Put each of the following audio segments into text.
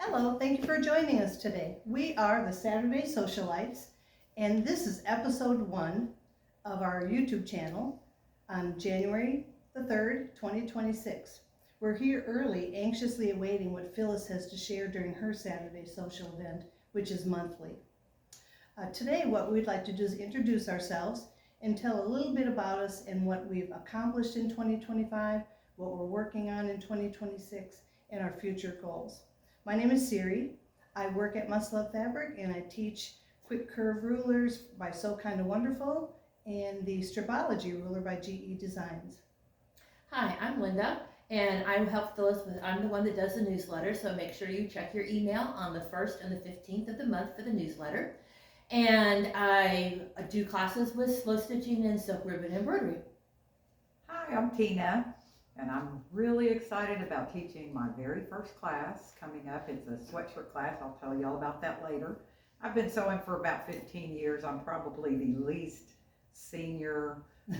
Hello, thank you for joining us today. We are the Saturday Sewcialites, and this is episode 1 of our YouTube channel on January the 3rd, 2026. We're here early, anxiously awaiting what Phyllis has to share during her Saturday Sewcial event, which is monthly. Today, what we'd like to do is introduce ourselves and tell a little bit about us and what we've accomplished in 2025, what we're working on in 2026, and our future goals. My name is Siri. I work at Must Love Fabric and I teach quick curve rulers by So Kinda Wonderful and the stripology ruler by GE Designs. Hi, I'm Linda and I help Phyllis with, I'm the one that does the newsletter, so make sure you check your email on the 1st and the 15th of the month for the newsletter. And I do classes with slow stitching and silk ribbon embroidery. Hi, I'm Tina, and I'm really excited about teaching my very first class coming up. It's a sweatshirt class. I'll tell you all about that later. I've been sewing for about 15 years. I'm probably the least senior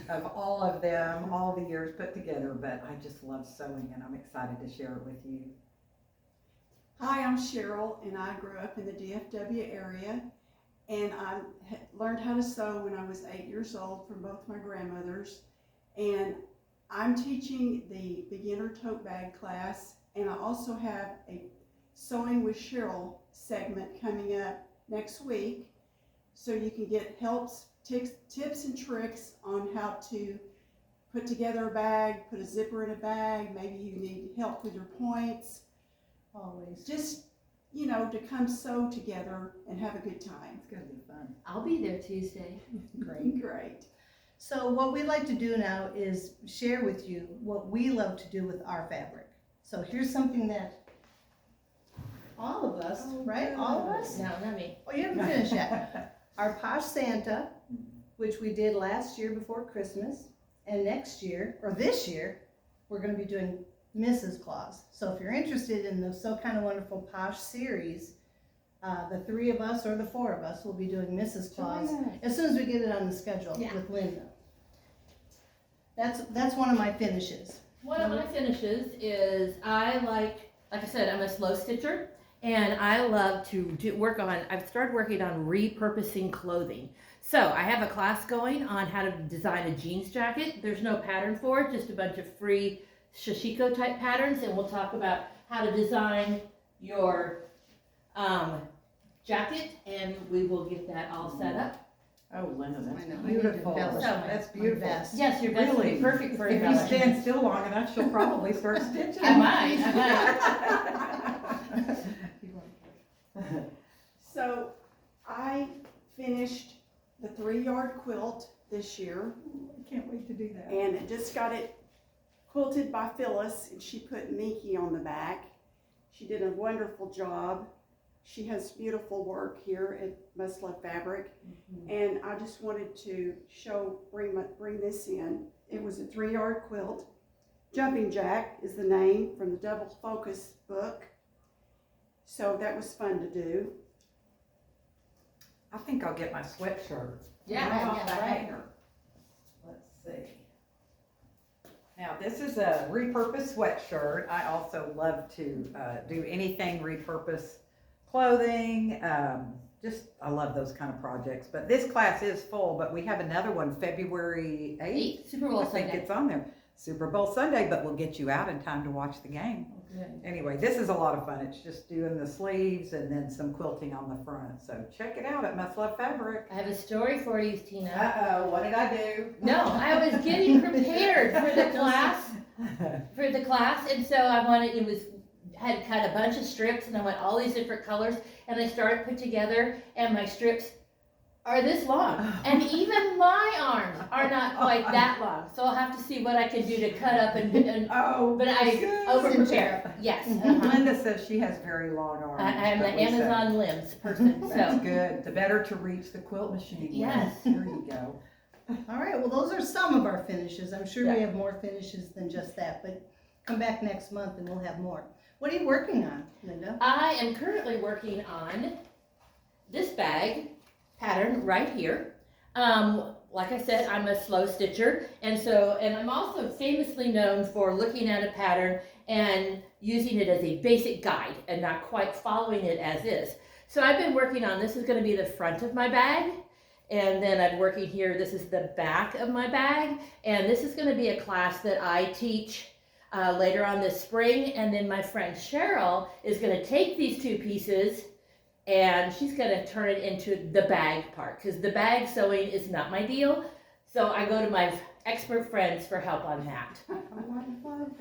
of all of them, all the years put together, but I just love sewing and I'm excited to share it with you. Hi, I'm Cheryl, and I grew up in the DFW area, and I learned how to sew when I was 8 years old from both my grandmothers, and I'm teaching the beginner tote bag class, and I also have a Sewing with Cheryl segment coming up next week, so you can get helps, tips and tricks on how to put together a bag, put a zipper in a bag, maybe you need help with your points. Always. Just, to come sew together and have a good time. It's gonna be fun. I'll be there Tuesday. Great. So what we'd like to do now is share with you what we love to do with our fabric. So here's something that all of us, right? All of us? No, not me. Oh, you haven't finished yet. Our Posh Santa, which we did last year before Christmas, and next year, or this year, we're going to be doing Mrs. Claus. So if you're interested in the So Kinda Wonderful Posh series, the 3 of us or the 4 of us will be doing Mrs. Claus as soon as we get it on the schedule with Linda. That's one of my finishes. One of my finishes is like I said, I'm a slow stitcher and I love to I've started working on repurposing clothing. So I have a class going on how to design a jeans jacket. There's no pattern for it, just a bunch of free sashiko type patterns, and we'll talk about how to design your jacket, and we will get that all set up. Oh, Linda, that's I know. beautiful. I need to embellish That's my beautiful. vest. Yes, your vest will be perfect for If you embellishment. stand still long enough, she'll probably start stitching. I might. So I finished the 3-yard quilt this year, I can't wait to do that. and I just got it quilted by Phyllis, and she put Mickey on the back. She did a wonderful job. She has beautiful work here at Must Love Fabric, and I just wanted to bring this in. It was a 3-yard quilt. Jumping Jack is the name from the Double Focus book, so that was fun to do. I think I'll get my sweatshirt. Yeah, Right off yeah, the right. hanger. Let's see. Now this is a repurposed sweatshirt. I also love to do anything repurposed clothing. I love those kind of projects. But this class is full, but we have another one February 8th. Super Bowl I think Sunday. it's on there. Super Bowl Sunday, but we'll get you out in time to watch the game. Good. Anyway, this is a lot of fun. It's just doing the sleeves and then some quilting on the front. So check it out at Must Love Fabric. I have a story for you, Tina. Uh-oh, what did I do? No, I was getting prepared for the class, and so had cut a bunch of strips, and I went all these different colors, and I started put together, and my strips are this long, and even my arms are not quite that long, so I'll have to see what I can do to cut up and Oh, but I good. over-prepare. Yes. Linda says she has very long arms. I'm the but we say- Amazon limbs person, That's so. good. The better to reach the quilt machine. Yes. There you go. All right, well, those are some of our finishes. I'm sure we Yeah. have more finishes than just that, but come back next month and we'll have more. What are you working on, Linda? I am currently working on this bag pattern right here. Like I said, I'm a slow stitcher, and I'm also famously known for looking at a pattern and using it as a basic guide and not quite following it as is. So I've been working on, this is going to be the front of my bag, and then I'm working here, this is the back of my bag, and this is going to be a class that I teach later on this spring, and then my friend Cheryl is going to take these two pieces and she's going to turn it into the bag part, because the bag sewing is not my deal. So I go to my expert friends for help on that.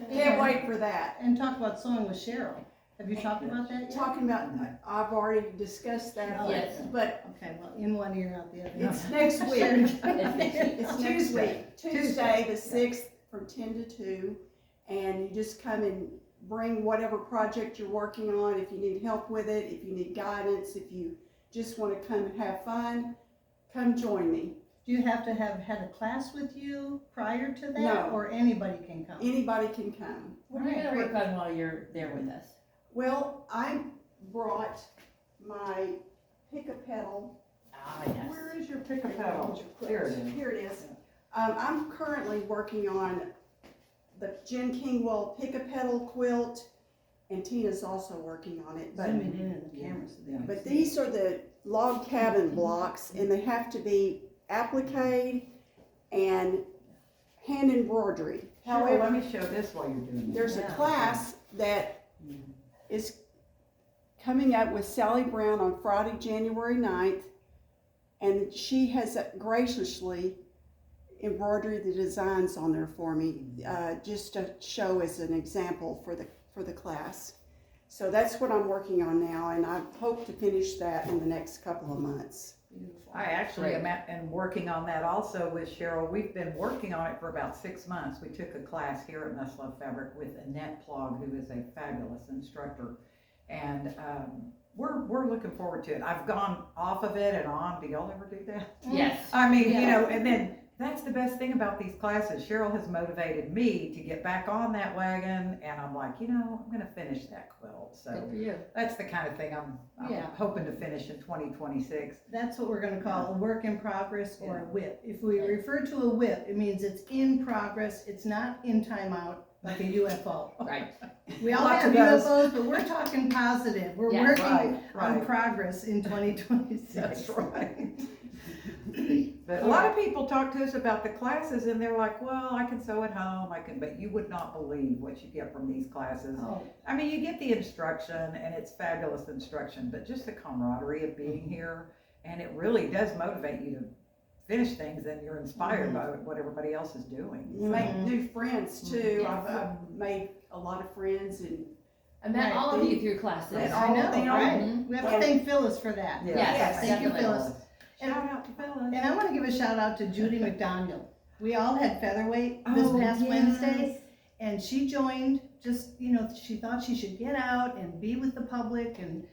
Can't wait for that. And talk about sewing with Cheryl. Have you talked about that yet? Talking about, I've already discussed that, Oh, yes. but Okay, well, in one ear, out the other. it's next week. It's next Tuesday. week, Tuesday, the 6th, from 10 to 2. And you just come and bring whatever project you're working on. If you need help with it, if you need guidance, if you just want to come and have fun, come join me. Do you have to have had a class with you prior to that? No. Or anybody can come? Anybody can come. What are you going to work on while you're there with us? Well, I brought my pick-a-pedal. Ah, yes. Where is your pick-a-pedal? Here it is. Here it is. I'm currently working on the Jen Kingwell pick-a-pedal quilt, and Tina's also working on it. But, Zoom it in the camera so they can but see. these are the log cabin blocks, and they have to be applique and hand embroidery. However, let However, me show this while you're doing it. there's a Yeah. class that is coming up with Sally Brown on Friday, January 9th, and she has graciously embroidered the designs on there for me, just to show as an example for the class. So that's what I'm working on now, and I hope to finish that in the next couple of months. I actually am working on that also with Cheryl. We've been working on it for about 6 months. We took a class here at Must Love Fabric with Annette Plog, who is a fabulous instructor. And we're looking forward to it. I've gone off of it and on. Do y'all ever do that? Yes. I mean, you Yeah. know, and then that's the best thing about these classes. Cheryl has motivated me to get back on that wagon, and I'm like, you know, I'm gonna finish that quilt. Good So for you. that's the kind of thing I'm Yeah. hoping to finish in 2026. That's what we're gonna call a work in progress or a WIP. If we refer to a WIP, it means it's in progress, it's not in timeout, like a UFO. Right. We all Lots have of those. UFOs, but we're talking positive. We're Yeah, working right, on right. progress in 2026. That's right. But a lot of people talk to us about the classes and they're like, well, I can sew at home, but you would not believe what you get from these classes. Oh, I mean, you get the instruction and it's fabulous instruction, but just the camaraderie of being here, and it really does motivate you to finish things, and you're inspired by what everybody else is doing. You make new friends too. Yes. I've made a lot of friends, and I met Right. all of you through classes. Met I all know, of them. right? Mhm. We have to thank Phyllis for that. Yes, Thank you, definitely. Phyllis. Shout out to Phyllis. And I want to give a shout out to Judy McDaniel. We all had featherweight this Oh, past yes. Wednesday, and she joined. Just she thought she should get out and be with the public, and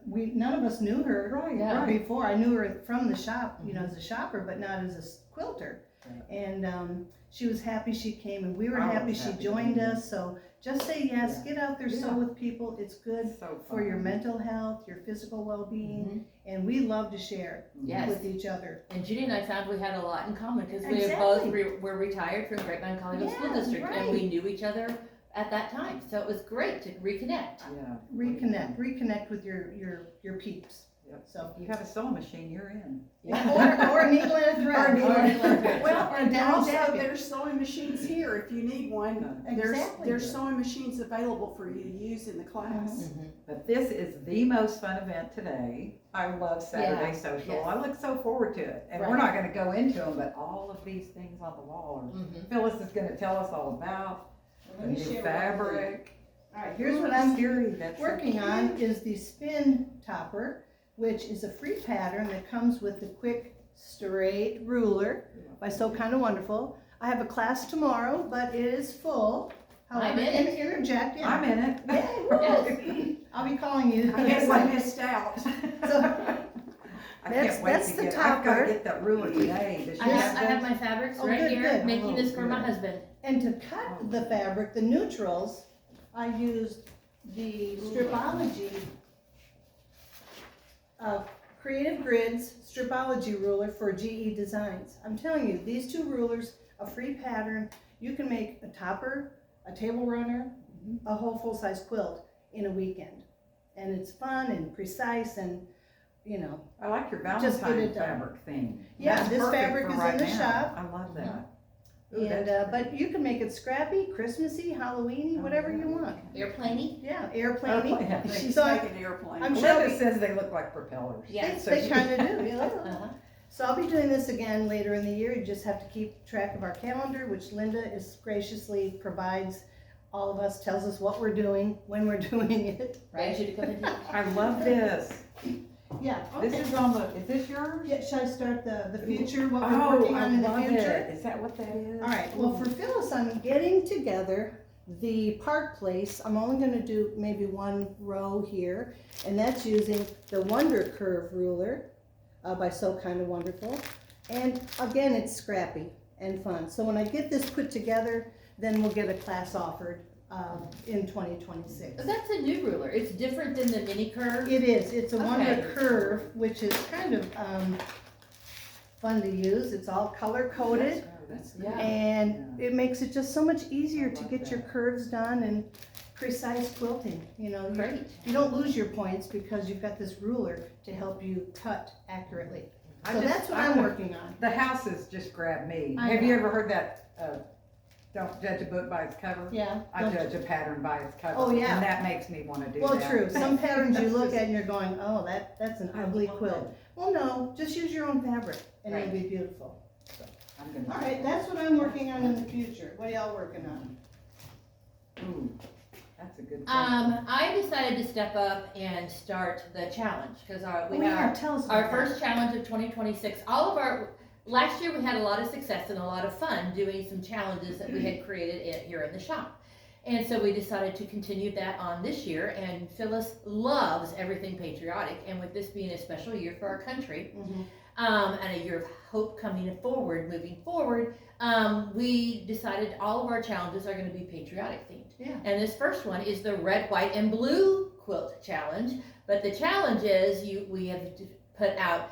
none of us knew her Right, Yeah. right. before. I knew her from the shop, as a shopper, but not as a quilter. Right. And she was happy she came, and we were I was happy she happy joined to be us. So just say yes, Yeah. get out there, sew Yeah. with people. It's good So for your fun. mental health, your physical well-being, Mhm. and we love to share Yes. with each other. And Judy and I found we had a lot in common because we Exactly. both were retired from Grapevine Colleyville School Yeah, District, and right. we knew each other at that time. So it was great to reconnect. Yeah. Reconnect with your peeps. Yep. So, You have a sewing machine, you're in. or a needle and a thread. Or a needle and a thread. well, Or a and down also jacket. there's sewing machines here if you need one. Exactly. There's sewing machines available for you to use in the class. Mhm. But this is the most fun event today. I love Saturday Yeah, Social. yes. I look so forward to it. And we're Right. not gonna go into them, but all of these things on the wall are, Mhm. Phyllis is gonna tell us all about the Let me new share fabric. All right, here's what I'm Siri, that's so working cute. on is the spin topper, which is a free pattern that comes with the quick straight ruler by So Kinda Wonderful. I have a class tomorrow, but it is full. I'm However, in it. interject. Yeah. I'm in it. Yes. I'll be calling you. I guess I missed out. I That's- can't wait that's to the get, I've gotta topper. get that ruler today. Does she I have have my fabrics Oh, right good, here, good. making this for my good. husband. And to cut the fabric, the neutrals, I used the Stripology Creative Grids Stripology ruler for GE Designs. I'm telling you, these two rulers, a free pattern, you can make a topper, a table runner, a whole full-size quilt in a weekend. And it's fun and precise and, you know, I like your Just get Valentine it done. fabric theme. Yeah, That's this perfect fabric for is right in the now. shop. I love that. Ooh, and that's but you can make it scrappy, Christmassy, Halloweeny, Oh, whatever yeah. you want. Airplane. Yeah, airplane. Airplane. She's So like an airplane. I'm sure Linda we- says they look like propellers. Yeah. So They she- kind of do, yeah. Uh-huh. So I'll be doing this again later in the year. You just have to keep track of our calendar, which Linda is graciously provides all of us, tells us what we're doing, when we're doing it. Right, you to come and teach. I love this. Yeah, This okay. is on the, is this yours? Yeah, should I start the future, what we're Oh, working I on in the love future? it. Is that what that is? All right, well, for Phyllis, I'm getting together the park place. I'm only gonna do maybe one row here, and that's using the Wonder Curve ruler by So Kind of Wonderful. And again, it's scrappy and fun. So when I get this put together, then we'll get a class offered in 2026. That's a new ruler. It's different than the mini curve. It is, it's a Wonder Okay. Curve, which is kind of fun to use. It's all color coded. Oh, that's Yeah. good. And it makes it just so much easier I to love get your that. curves done and precise quilting, you know. Great. You don't lose your points because you've got this ruler to help you cut accurately. I So just- that's what I I'm would- working on. The houses just grab me. I Have you know. ever heard that, don't judge a book by its cover? Yeah. I don't- judge a pattern by its cover. Oh, yeah. And that makes me wanna do that. Well, true. Some patterns you That's look just- at and you're going, oh, that's an I ugly love quilt. Well, no, just use your own fabric and it'll be beautiful. I'm gonna- All right, that's what I'm working on in the future. What are y'all working on? Ooh, that's a good question. I decided to step up and start the challenge because we Oh, had yeah, tell us about our that. first challenge of 2026. Last year we had a lot of success and a lot of fun doing some challenges that we had created here in the shop. And so we decided to continue that on this year, and Phyllis loves everything patriotic, and with this being a special year for our country, Mhm. and a year of hope moving forward, we decided all of our challenges are gonna be patriotic themed. Yeah. And this first one is the red, white, and blue quilt challenge, but the challenge is we have put out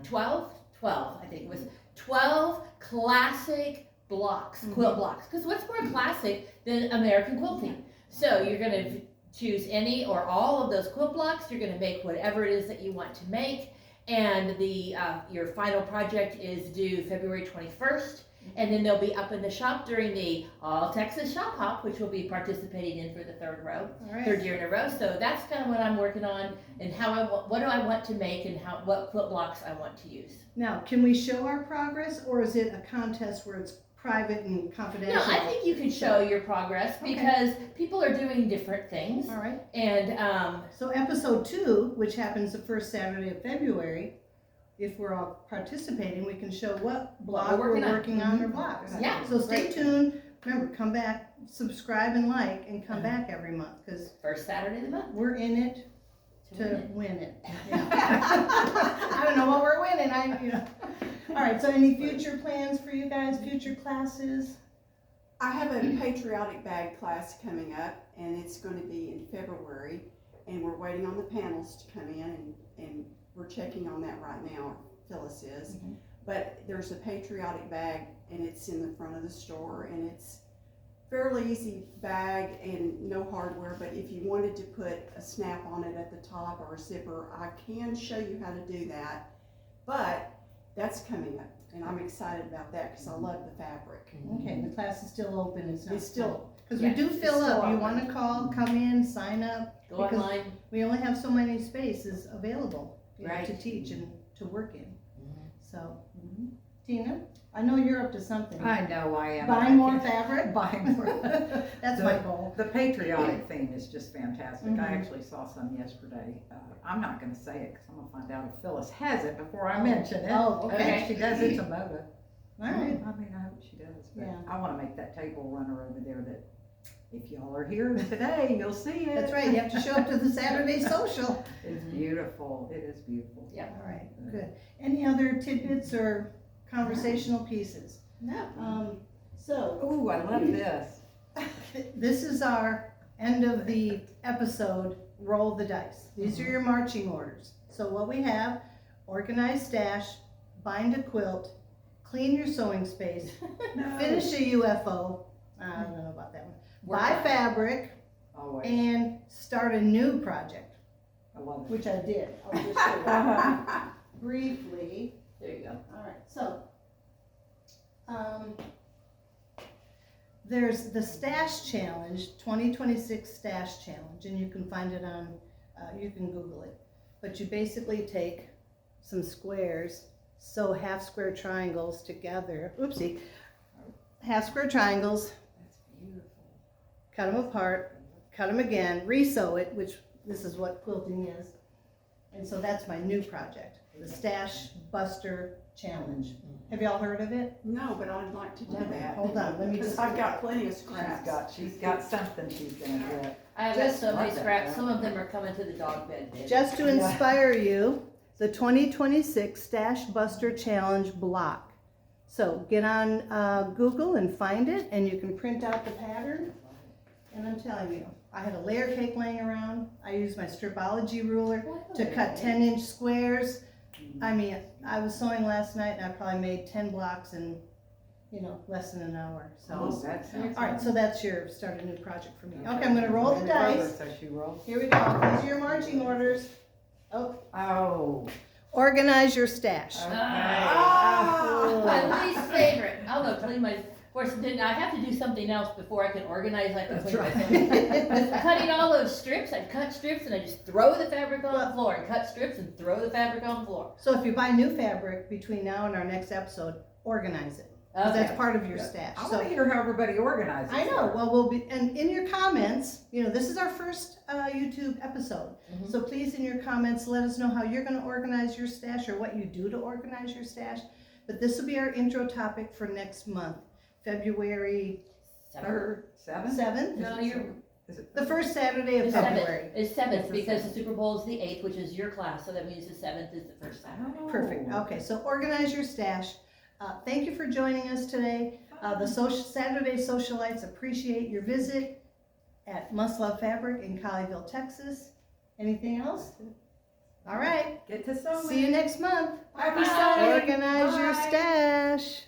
12, I think it was 12 classic blocks, quilt blocks. Because what's more classic than American quilting? So you're gonna choose any or all of those quilt blocks. You're gonna make whatever it is that you want to make. And your final project is due February 21st. And then they'll be up in the shop during the All Texas Shop Hop, which we'll be participating in for the third All right. year in a row. So that's kind of what I'm working on, and what do I want to make, and what quilt blocks I want to use. Now, can we show our progress, or is it a contest where it's private and confidential? No, I think you can show your progress Okay. because people are doing different things, All right. and So episode 2, which happens the first Saturday of February, if we're all participating, we can show what block we're we're working on. working on or blocks. Yeah, So stay great. tuned. Remember, come back, subscribe and like, and come back every month, because first Saturday of the month. we're in it to to win it. win it. Yeah. I don't know what we're winning, All right, so any future plans for you guys, future classes? I have a patriotic bag class coming up, and it's going to be in February, and we're waiting on the panels to come in, and we're checking on that right now, Phyllis is. Mhm. But there's a patriotic bag, and it's in the front of the store, and it's fairly easy bag and no hardware, but if you wanted to put a snap on it at the top or a zipper, I can show you how to do that. But that's coming up, and I'm excited about that because I love the fabric. Okay, the class is still open, it's not It's still, because yeah, we do it's fill still up. You open. want to call, come in, sign up. Go Because online. we only have so many spaces available, you know, Right. to teach and to work in. Mhm. So, Tina, I know you're up to something. I know I am. Buying more fabric? Buying more. That's my goal. The patriotic theme is just fantastic. Mhm. I actually saw some yesterday. I'm not gonna say it because I'm gonna find out if Phyllis has it before I mention it. Oh, okay. If she does, it's a moda. All right. I mean, I hope she does, but Yeah. I wanna make that table runner over there that if y'all are here today, you'll see it. That's right, you have to show up to the Saturday Social. It's beautiful. It is beautiful. Yeah. All right, good. Any other tidbits or conversational pieces? No. So, Ooh, I love this. this is our end of the episode, roll the dice. These are your marching orders. So what we have, organize stash, bind a quilt, clean your sewing space, finish a UFO, I don't know about that one, work buy on. fabric, Always. and start a new project, I love it. which I did. I'll just show you briefly. There you go. All right, so, there's the Stash Challenge, 2026 Stash Challenge, and you can find it on, you can Google it. But you basically take some squares, sew half square triangles together, oopsie, half square triangles, That's beautiful. cut them apart, cut them again, re-sew it, which this is what quilting is. And so that's my new project, the Stash Buster Challenge. Have y'all heard of it? No, but I'd like to do that. Hold on, let me Because just. I've got plenty of scraps. She's got something she's gonna get. I have got so many love that, scraps. yeah. Some of them are coming to the dog bed. Babe. Just to Yeah. inspire you, the 2026 Stash Buster Challenge block. So get on Google and find it, and you can print out the pattern. And I'm telling you, I had a layer cake laying around. I used my stripology ruler to cut 10-inch squares. I mean, I was sewing last night, and I probably made 10 blocks in, less than an hour. Oh, So, that sounds. all right, so that's your start a new project for me. Okay, I'm gonna roll the dice. So she rolls. Here we go. These are your marching orders. Oh, Organize your stash. okay. Oh. My least favorite. I'll go clean my. Of course, I have to do something else before I can organize. I can That's clean right. my things. Cutting all those strips, I cut strips and I just throw the fabric on the floor. And cut strips and throw the fabric on the floor. So if you buy new fabric between now and our next episode, organize it. 'Cause Okay. that's part of your stash. I So wanna hear how everybody organizes. I know. Well, we'll be, and in your comments, this is our first YouTube episode. Mhm. So please, in your comments, let us know how you're going to organize your stash or what you do to organize your stash. But this will be our intro topic for next month, February Third, seventh? 7th. No, you're Is it? The first Saturday of the February. 7th. It's 7th It's the because the 7th. Super Bowl is the 8th, which is your class. So that means the 7th is the first Saturday. Oh. Perfect. Okay, so organize your stash. Thank you for joining us today. The Saturday Sewcialites appreciate your visit at Must Love Fabric in Colleyville, Texas. Anything else? All right. Get to sewing. See you next month. Happy Bye. sewing. Organize your Bye. stash.